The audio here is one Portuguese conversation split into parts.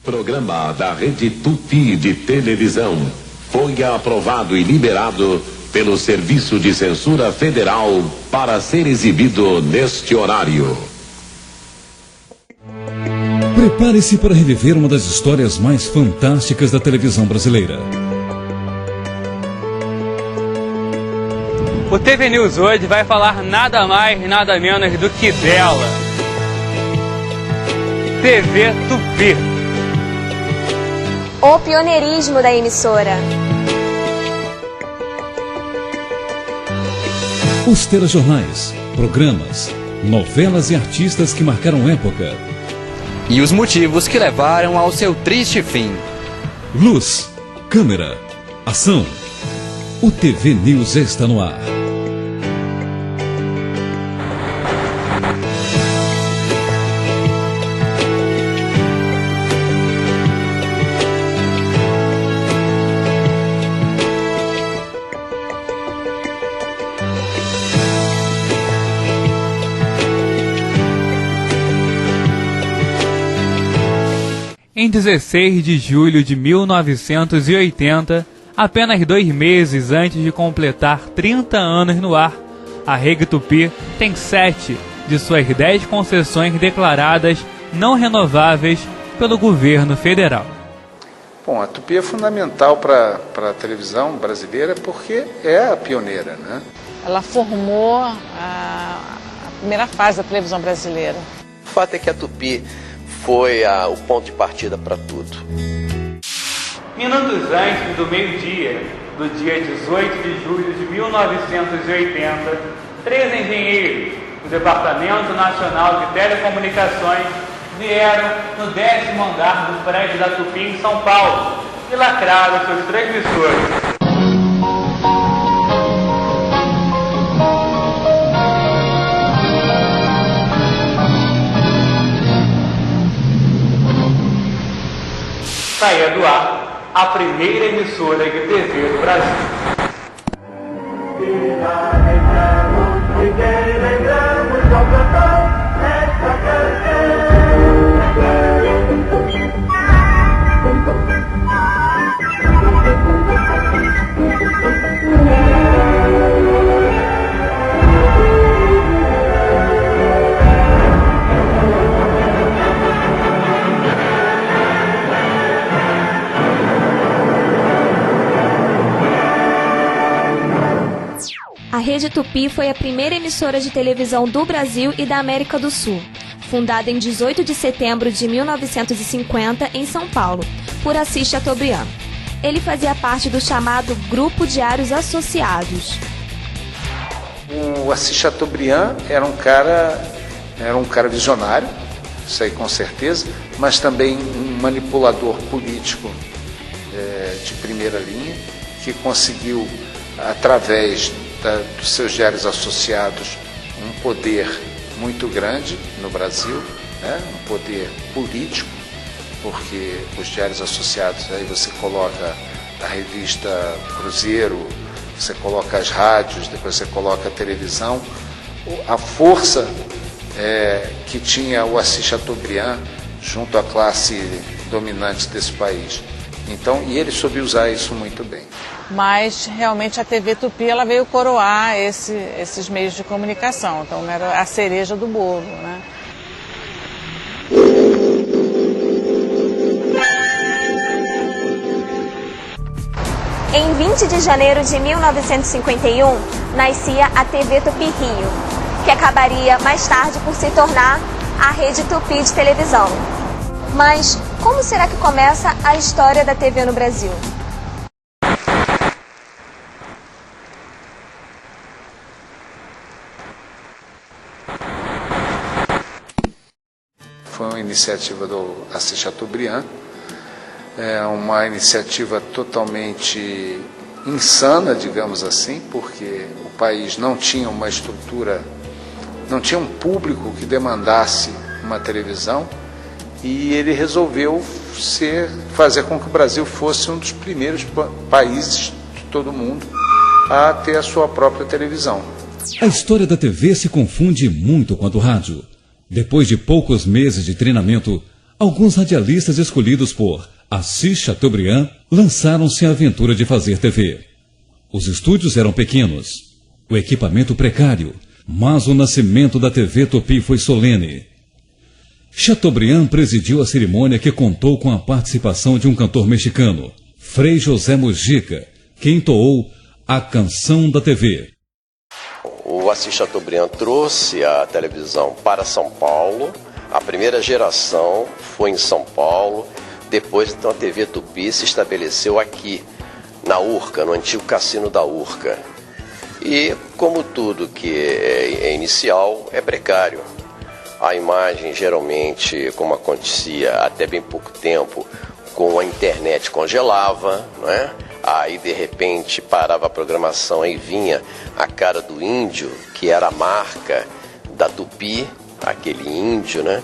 Programa da Rede Tupi de televisão foi aprovado e liberado pelo Serviço de Censura Federal para ser exibido neste horário. Prepare-se para reviver uma das histórias mais fantásticas da televisão brasileira. O TV News hoje vai falar nada mais, nada menos do que dela. TV Tupi. O pioneirismo da emissora. Os telejornais, programas, novelas e artistas que marcaram época. E os motivos que levaram ao seu triste fim. Luz, câmera, ação. O TV News está no ar. Em 16 de julho de 1980, apenas 2 meses antes de completar 30 anos no ar, a Rede Tupi tem 7 de suas 10 concessões declaradas não renováveis pelo governo federal. Bom, a Tupi é fundamental para a televisão brasileira porque é a pioneira, né? Ela formou a primeira fase da televisão brasileira. O fato é que a Tupi foi o ponto de partida para tudo. Minutos antes do meio-dia, do dia 18 de julho de 1980, 3 engenheiros do Departamento Nacional de Telecomunicações vieram no 10º andar do prédio da Tupi em São Paulo e lacraram seus transmissores. Saía do ar a primeira emissora de TV do Brasil. A Rede Tupi foi a primeira emissora de televisão do Brasil e da América do Sul, fundada em 18 de setembro de 1950 em São Paulo, por Assis Chateaubriand. Ele fazia parte do chamado Grupo Diários Associados. O Assis Chateaubriand era um cara visionário, isso aí com certeza, mas também um manipulador político de primeira linha, que conseguiu, através dos seus diários associados, um poder muito grande no Brasil, né? Um poder político, porque os diários associados, aí você coloca a revista Cruzeiro, você coloca as rádios, depois você coloca a televisão, a força que tinha o Assis Chateaubriand junto à classe dominante desse país. Então, e ele soube usar isso muito bem. Mas realmente a TV Tupi ela veio coroar esses meios de comunicação, então era a cereja do bolo, né? Em 20 de janeiro de 1951, nascia a TV Tupi Rio, que acabaria mais tarde por se tornar a Rede Tupi de televisão. Mas como será que começa a história da TV no Brasil? Foi uma iniciativa do Assis Chateaubriand, uma iniciativa totalmente insana, digamos assim, porque o país não tinha uma estrutura, não tinha um público que demandasse uma televisão, e ele resolveu fazer com que o Brasil fosse um dos primeiros países de todo mundo a ter a sua própria televisão. A história da TV se confunde muito com a do rádio. Depois de poucos meses de treinamento, Alguns radialistas escolhidos por Assis Chateaubriand lançaram-se à aventura de fazer TV. Os estúdios eram pequenos, o equipamento precário, mas o nascimento da TV Tupi foi solene. Chateaubriand presidiu a cerimônia, que contou com a participação de um cantor mexicano, Frei José Mujica, que entoou a Canção da TV. O Assis Chateaubriand trouxe a televisão para São Paulo. A primeira geração foi em São Paulo. Depois, então, a TV Tupi se estabeleceu aqui, na Urca, no antigo cassino da Urca. E, como tudo que é inicial, é precário. A imagem, geralmente, como acontecia até bem pouco tempo, com a internet congelava, não é? Aí, de repente, parava a programação e vinha a cara do índio, que era a marca da Tupi, aquele índio, né?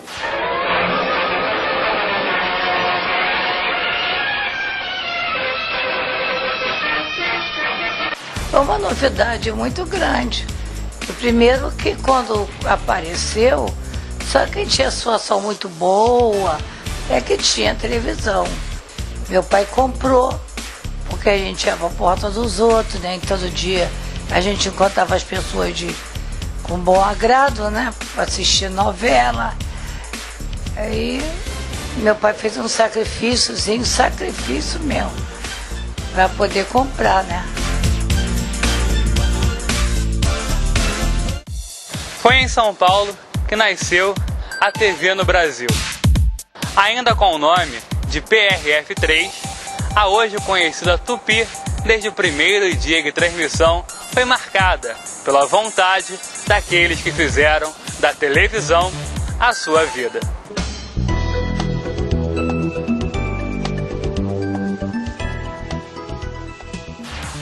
Foi uma novidade muito grande. O primeiro que quando apareceu, só quem tinha situação muito boa é que tinha televisão. Meu pai comprou, porque a gente ia para a porta dos outros, né? E todo dia a gente encontrava as pessoas com bom agrado, né? Para assistir novela. Aí meu pai fez um sacrifíciozinho, sacrifício mesmo, para poder comprar, né? Foi em São Paulo que nasceu a TV no Brasil. Ainda com o nome de PRF3, a hoje conhecida Tupi, desde o primeiro dia de transmissão, foi marcada pela vontade daqueles que fizeram da televisão a sua vida.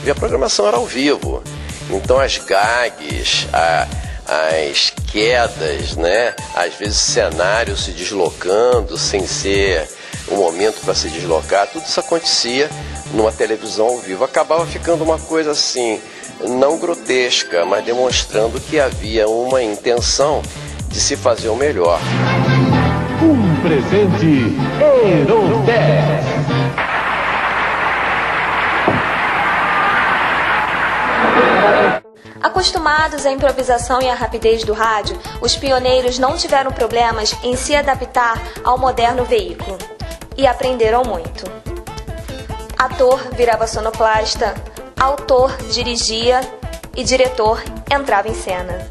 E a programação era ao vivo, então as gags, as quedas, né? Às vezes cenário se deslocando sem ser o momento para se deslocar, tudo isso acontecia numa televisão ao vivo. Acabava ficando uma coisa assim, não grotesca, mas demonstrando que havia uma intenção de se fazer o melhor. Um presente Aerotex. Acostumados à improvisação e à rapidez do rádio, os pioneiros não tiveram problemas em se adaptar ao moderno veículo e aprenderam muito. Ator virava sonoplasta, autor dirigia e diretor entrava em cena.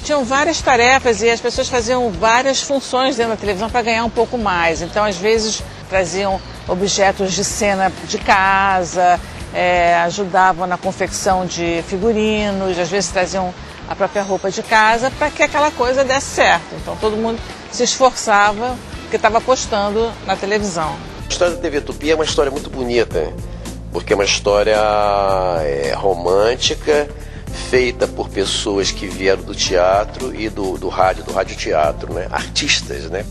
Tinham várias tarefas e as pessoas faziam várias funções dentro da televisão para ganhar um pouco mais. Então, às vezes, traziam objetos de cena de casa, ajudavam na confecção de figurinos, às vezes traziam a própria roupa de casa para que aquela coisa desse certo. Então todo mundo se esforçava porque estava apostando na televisão. A história da TV Tupi é uma história muito bonita, porque é uma história romântica, feita por pessoas que vieram do teatro e do radioteatro, né? Artistas, né?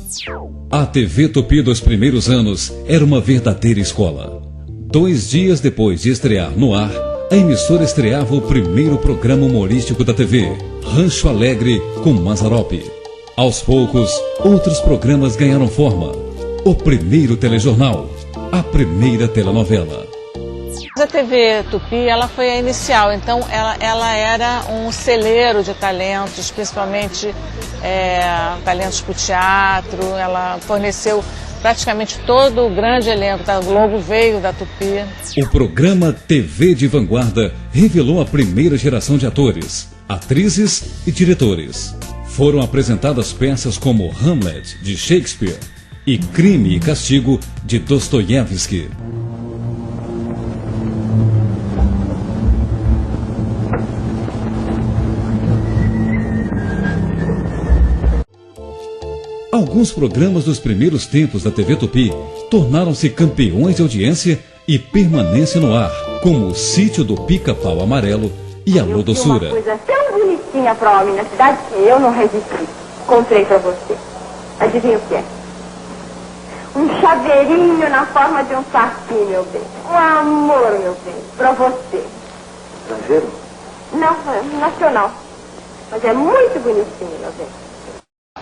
A TV Tupi dos primeiros anos era uma verdadeira escola. 2 dias depois de estrear no ar, a emissora estreava o primeiro programa humorístico da TV, Rancho Alegre com Mazzaropi. Aos poucos, outros programas ganharam forma. O primeiro telejornal, a primeira telenovela. A TV Tupi, ela foi a inicial, então ela era um celeiro de talentos, principalmente talentos para o teatro. Ela forneceu praticamente todo o grande elenco da Globo veio da Tupi. O programa TV de Vanguarda revelou a primeira geração de atores, atrizes e diretores. Foram apresentadas peças como Hamlet, de Shakespeare, e Crime e Castigo, de Dostoiévski. Alguns programas dos primeiros tempos da TV Tupi tornaram-se campeões de audiência e permanência no ar, como o Sítio do Pica-Pau Amarelo e Alô Doçura. Uma coisa tão bonitinha para homem na cidade que eu não resisti. Comprei para você. Adivinha o que é? Um chaveirinho na forma de um saci, meu bem. Um amor, meu bem, para você. Estrangeiro? Não, é nacional. Mas é muito bonitinho, meu bem.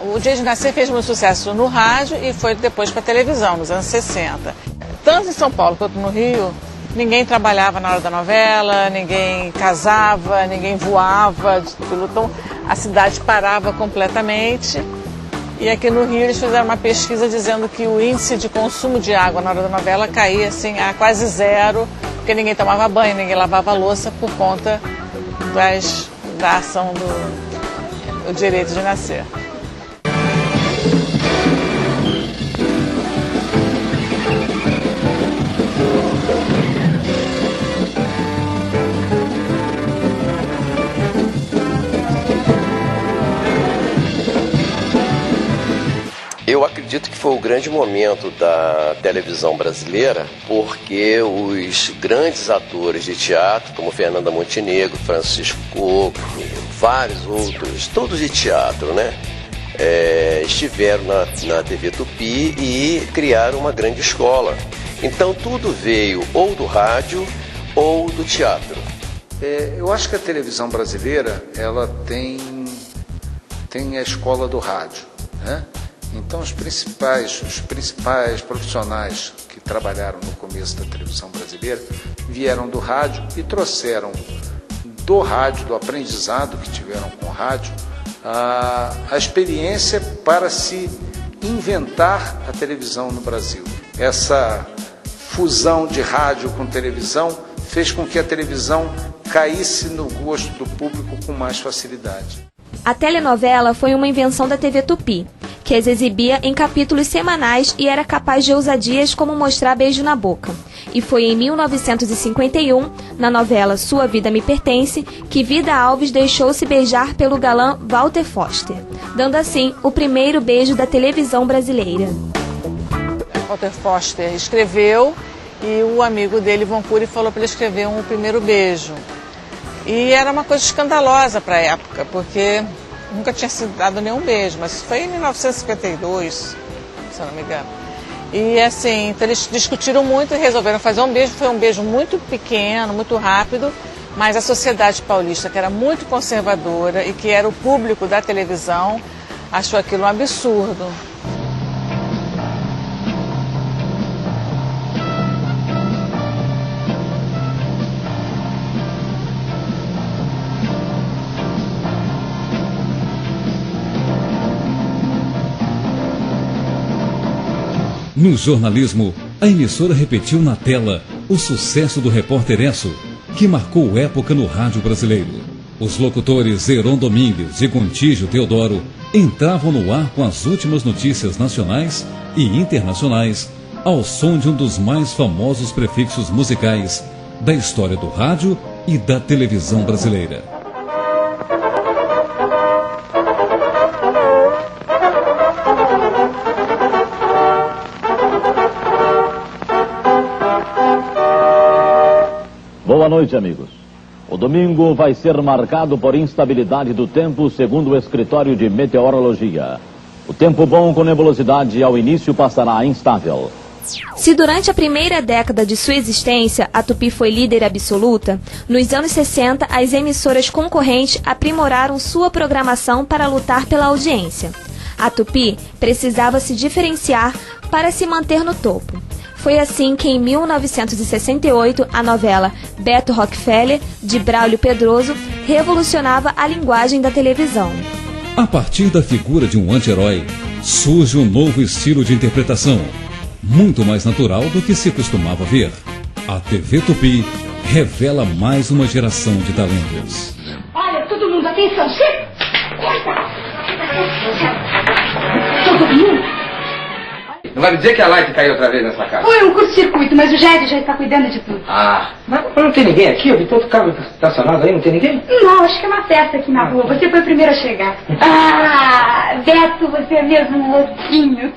O Dia de Nascer fez muito sucesso no rádio e foi depois para a televisão, nos anos 60. Tanto em São Paulo quanto no Rio, ninguém trabalhava na hora da novela, ninguém casava, ninguém voava, então a cidade parava completamente. E aqui no Rio eles fizeram uma pesquisa dizendo que o índice de consumo de água na hora da novela caía assim, a quase zero, porque ninguém tomava banho, ninguém lavava louça por conta da ação do Direito de Nascer. Eu acredito que foi o grande momento da televisão brasileira, porque os grandes atores de teatro, como Fernanda Montenegro, Francisco Coco, vários outros, todos de teatro, né? Estiveram na TV Tupi e criaram uma grande escola. Então tudo veio ou do rádio ou do teatro. Eu acho que a televisão brasileira ela tem a escola do rádio, né? Então os principais profissionais que trabalharam no começo da televisão brasileira vieram do rádio e trouxeram do rádio, do aprendizado que tiveram com o rádio, a experiência para se inventar a televisão no Brasil. Essa fusão de rádio com televisão fez com que a televisão caísse no gosto do público com mais facilidade. A telenovela foi uma invenção da TV Tupi, que as exibia em capítulos semanais e era capaz de ousadias como mostrar beijo na boca. E foi em 1951, na novela Sua Vida Me Pertence, que Vida Alves deixou-se beijar pelo galã Walter Foster, dando assim o primeiro beijo da televisão brasileira. Walter Foster escreveu e o amigo dele, Von Cury, falou para ele escrever um primeiro beijo. E era uma coisa escandalosa para a época, porque nunca tinha sido dado nenhum beijo, mas foi em 1952, se eu não me engano. E assim, então eles discutiram muito e resolveram fazer um beijo. Foi um beijo muito pequeno, muito rápido, mas a sociedade paulista, que era muito conservadora e que era o público da televisão, achou aquilo um absurdo. No jornalismo, a emissora repetiu na tela o sucesso do Repórter Esso, que marcou época no rádio brasileiro. Os locutores Heron Domingues e Gontijo Teodoro entravam no ar com as últimas notícias nacionais e internacionais, ao som de um dos mais famosos prefixos musicais da história do rádio e da televisão brasileira. Boa noite, amigos. O domingo vai ser marcado por instabilidade do tempo, segundo o escritório de meteorologia. O tempo bom com nebulosidade ao início passará instável. Se durante a primeira década de sua existência a Tupi foi líder absoluta, nos anos 60 as emissoras concorrentes aprimoraram sua programação para lutar pela audiência. A Tupi precisava se diferenciar para se manter no topo. Foi assim que, em 1968, a novela Beto Rockefeller, de Braulio Pedroso, revolucionava a linguagem da televisão. A partir da figura de um anti-herói, surge um novo estilo de interpretação, muito mais natural do que se costumava ver. A TV Tupi revela mais uma geração de talentos. Olha, todo mundo, atenção, chega! Todo mundo! Não vai me dizer que a Light caiu outra vez nessa casa? Foi um curto-circuito, mas o Gédio já está cuidando de tudo. Ah, mas não tem ninguém aqui? Eu vi todo carro estacionado aí, não tem ninguém? Não, acho que é uma festa aqui na rua. Você foi o primeiro a chegar. Ah, Beto, você é mesmo um louquinho.